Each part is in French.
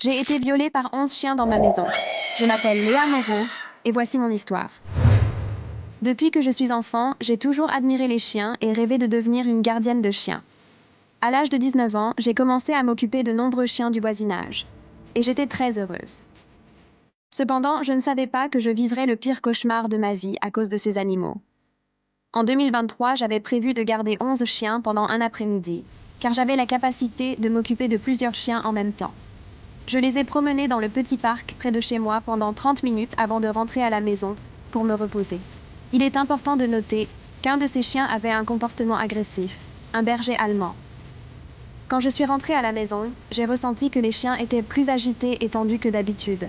J'ai été violée par 11 chiens dans ma maison. Je m'appelle Léa Moreau et voici mon histoire. Depuis que je suis enfant, j'ai toujours admiré les chiens et rêvé de devenir une gardienne de chiens. À l'âge de 19 ans, j'ai commencé à m'occuper de nombreux chiens du voisinage. Et j'étais très heureuse. Cependant, je ne savais pas que je vivrais le pire cauchemar de ma vie à cause de ces animaux. En 2023, j'avais prévu de garder 11 chiens pendant un après-midi, car j'avais la capacité de m'occuper de plusieurs chiens en même temps. Je les ai promenés dans le petit parc près de chez moi pendant 30 minutes avant de rentrer à la maison pour me reposer. Il est important de noter qu'un de ces chiens avait un comportement agressif, un berger allemand. Quand je suis rentrée à la maison, j'ai ressenti que les chiens étaient plus agités et tendus que d'habitude.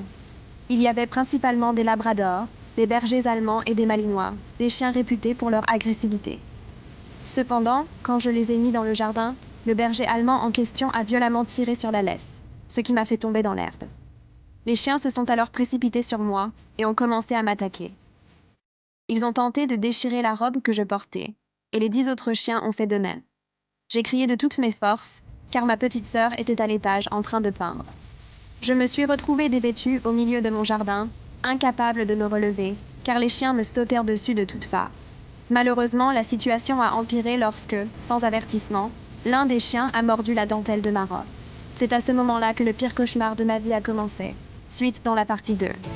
Il y avait principalement des labradors, des bergers allemands et des malinois, des chiens réputés pour leur agressivité. Cependant, quand je les ai mis dans le jardin, le berger allemand en question a violemment tiré sur la laisse, ce qui m'a fait tomber dans l'herbe. Les chiens se sont alors précipités sur moi et ont commencé à m'attaquer. Ils ont tenté de déchirer la robe que je portais, et les 10 autres chiens ont fait de même. J'ai crié de toutes mes forces, car ma petite sœur était à l'étage en train de peindre. Je me suis retrouvée dévêtue au milieu de mon jardin, incapable de me relever, car les chiens me sautèrent dessus de toutes parts. Malheureusement, la situation a empiré lorsque, sans avertissement, l'un des chiens a mordu la dentelle de ma robe. C'est à ce moment-là que le pire cauchemar de ma vie a commencé. Suite dans la partie 2.